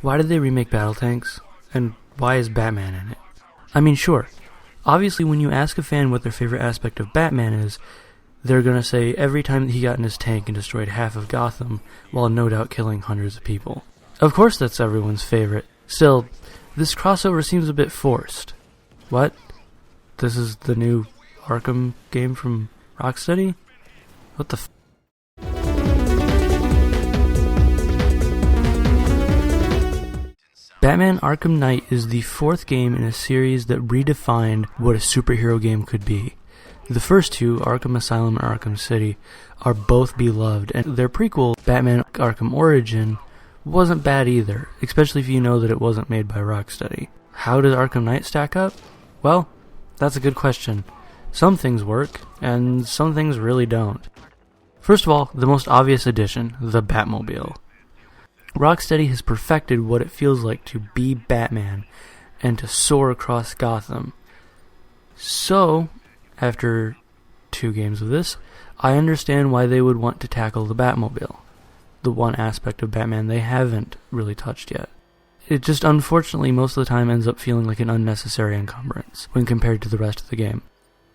Why did they remake Battle Tanks? And why is Batman in it? I mean, sure, obviously when you ask a fan what their favorite aspect of Batman is, they're gonna say every time that he got in his tank and destroyed half of Gotham, while no doubt killing hundreds of people. Of course that's everyone's favorite. Still, this crossover seems a bit forced. What? This is the new Arkham game from Rocksteady? What the f***? Batman Arkham Knight is the fourth game in a series that redefined what a superhero game could be. The first two, Arkham Asylum and Arkham City, are both beloved, and their prequel, Batman Arkham Origin, wasn't bad either, especially if you know that it wasn't made by Rocksteady. How does Arkham Knight stack up? Well, that's a good question. Some things work, and some things really don't. First of all, the most obvious addition, the Batmobile. Rocksteady has perfected what it feels like to be Batman and to soar across Gotham. So, after 2 games of this, I understand why they would want to tackle the Batmobile, the one aspect of Batman they haven't really touched yet. It just unfortunately most of the time ends up feeling like an unnecessary encumbrance when compared to the rest of the game.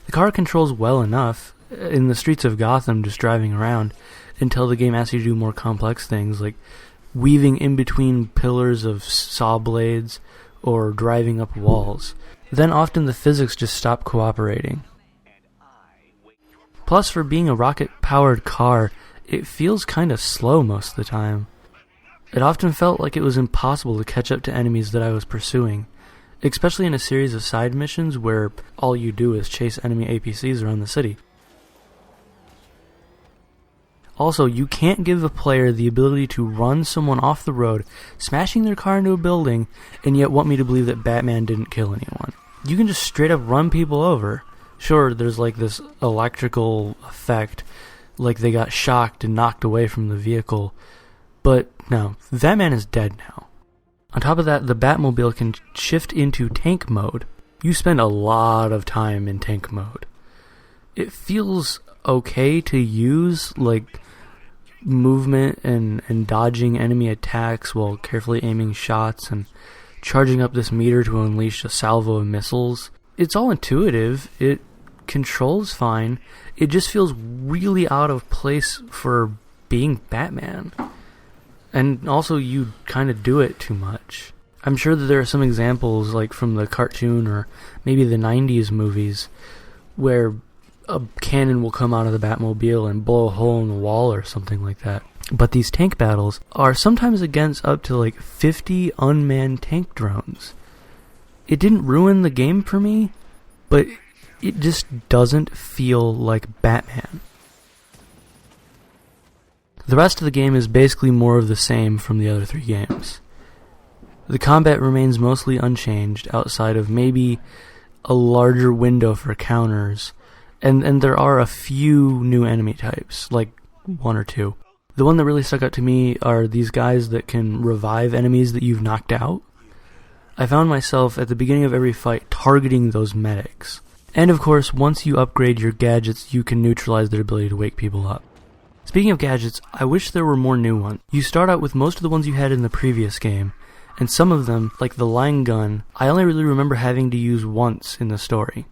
The car controls well enough in the streets of Gotham just driving around until the game asks you to do more complex things like weaving in between pillars of saw blades or driving up walls. Then often the physics just stop cooperating. Plus, for being a rocket-powered car, it feels kind of slow most of the time. It often felt like it was impossible to catch up to enemies that I was pursuing, especially in a series of side missions where all you do is chase enemy APCs around the city. Also, you can't give a player the ability to run someone off the road, smashing their car into a building, and yet want me to believe that Batman didn't kill anyone. You can just straight up run people over. Sure, there's like this electrical effect, like they got shocked and knocked away from the vehicle, but no, Batman is dead now. On top of that, the Batmobile can shift into tank mode. You spend a lot of time in tank mode. It feels okay to use, like movement and dodging enemy attacks while carefully aiming shots and charging up this meter to unleash a salvo of missiles. It's all intuitive, it controls fine, it just feels really out of place for being Batman. And also you kind of do it too much. I'm sure that there are some examples like from the cartoon or maybe the 90s movies where a cannon will come out of the Batmobile and blow a hole in the wall or something like that. But these tank battles are sometimes against up to like 50 unmanned tank drones. It didn't ruin the game for me, but it just doesn't feel like Batman. The rest of the game is basically more of the same from the other 3 games. The combat remains mostly unchanged outside of maybe a larger window for counters, and there are a few new enemy types, like 1 or 2. The one that really stuck out to me are these guys that can revive enemies that you've knocked out. I found myself at the beginning of every fight targeting those medics. And of course, once you upgrade your gadgets, you can neutralize their ability to wake people up. Speaking of gadgets, I wish there were more new ones. You start out with most of the ones you had in the previous game, and some of them, like the line gun, I only really remember having to use once in the story.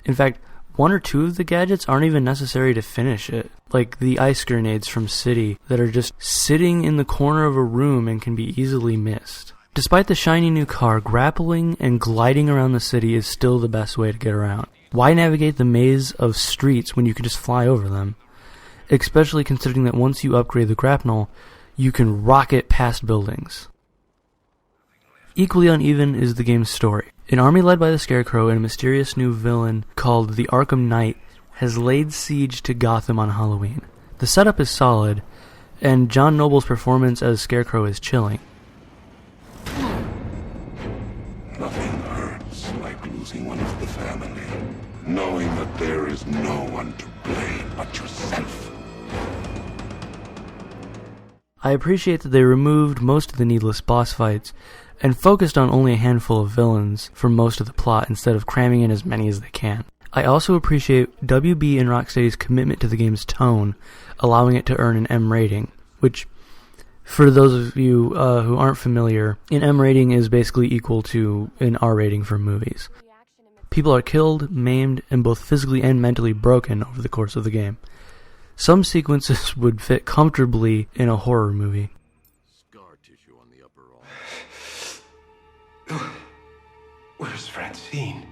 In fact, 1 or 2 of the gadgets aren't even necessary to finish it, like the ice grenades from City that are just sitting in the corner of a room and can be easily missed. Despite the shiny new car, grappling and gliding around the city is still the best way to get around. Why navigate the maze of streets when you can just fly over them? Especially considering that once you upgrade the grapnel, you can rocket past buildings. Equally uneven is the game's story. An army led by the Scarecrow and a mysterious new villain called the Arkham Knight has laid siege to Gotham on Halloween. The setup is solid, and John Noble's performance as Scarecrow is chilling. Nothing hurts like losing one of the family, knowing that there is no one to blame but yourself. I appreciate that they removed most of the needless boss fights and focused on only a handful of villains for most of the plot instead of cramming in as many as they can. I also appreciate WB and Rocksteady's commitment to the game's tone, allowing it to earn an M rating, which For those of you who aren't familiar, an M rating is basically equal to an R rating for movies. People are killed, maimed, and both physically and mentally broken over the course of the game. Some sequences would fit comfortably in a horror movie. Scar tissue on the upper arm. Where's Francine?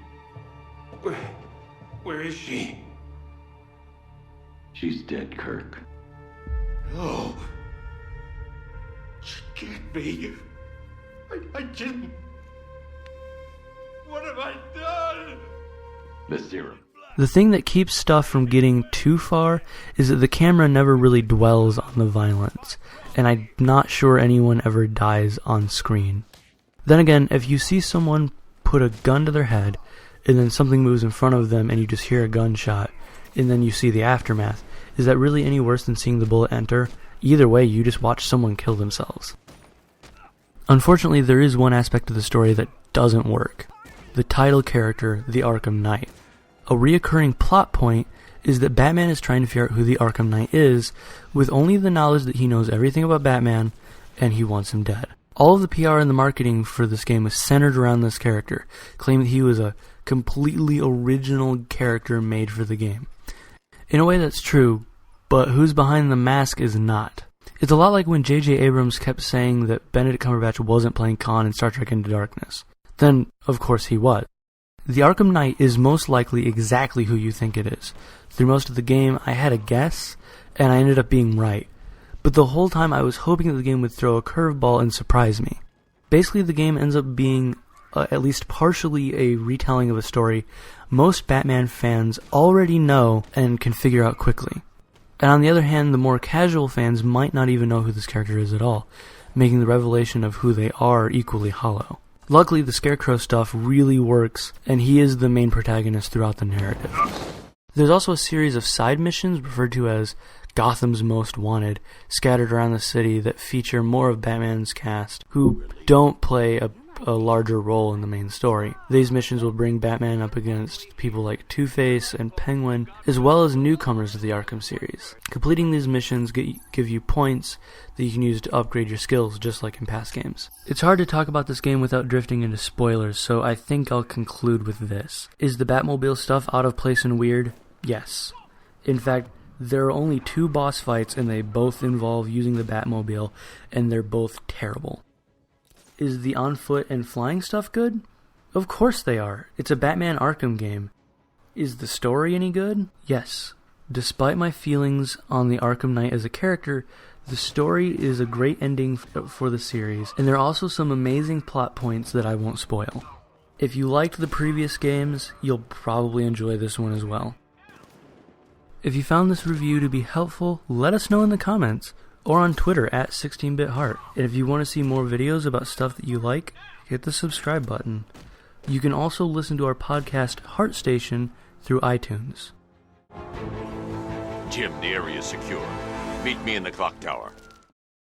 Where is she? She's dead, Kirk. No. She can't be. I didn't. What have I done? The serum. The thing that keeps stuff from getting too far is that the camera never really dwells on the violence, and I'm not sure anyone ever dies on screen. Then again, if you see someone put a gun to their head, and then something moves in front of them and you just hear a gunshot, and then you see the aftermath, is that really any worse than seeing the bullet enter? Either way, you just watch someone kill themselves. Unfortunately, there is one aspect of the story that doesn't work. The title character, the Arkham Knight. A reoccurring plot point is that Batman is trying to figure out who the Arkham Knight is, with only the knowledge that he knows everything about Batman, and he wants him dead. All of the PR and the marketing for this game was centered around this character, claiming that he was a completely original character made for the game. In a way that's true, but who's behind the mask is not. It's a lot like when J.J. Abrams kept saying that Benedict Cumberbatch wasn't playing Khan in Star Trek Into Darkness. Then, of course, he was. The Arkham Knight is most likely exactly who you think it is. Through most of the game, I had a guess, and I ended up being right. But the whole time I was hoping that the game would throw a curveball and surprise me. Basically, the game ends up being at least partially a retelling of a story most Batman fans already know and can figure out quickly. And on the other hand, the more casual fans might not even know who this character is at all, making the revelation of who they are equally hollow. Luckily, the Scarecrow stuff really works, and he is the main protagonist throughout the narrative. There's also a series of side missions referred to as Gotham's Most Wanted, scattered around the city that feature more of Batman's cast, who don't play a larger role in the main story. These missions will bring Batman up against people like Two-Face and Penguin, as well as newcomers to the Arkham series. Completing these missions give you points that you can use to upgrade your skills, just like in past games. It's hard to talk about this game without drifting into spoilers, so I think I'll conclude with this. Is the Batmobile stuff out of place and weird? Yes. In fact, there are only 2 boss fights, and they both involve using the Batmobile, and they're both terrible. Is the on-foot and flying stuff good? Of course they are. It's a Batman Arkham game. Is the story any good? Yes. Despite my feelings on the Arkham Knight as a character, the story is a great ending for the series, and there are also some amazing plot points that I won't spoil. If you liked the previous games, you'll probably enjoy this one as well. If you found this review to be helpful, let us know in the comments, or on Twitter at 16BitHeart. And if you want to see more videos about stuff that you like, hit the subscribe button. You can also listen to our podcast Heart Station through iTunes. Jim, the area is secure. Meet me in the clock tower.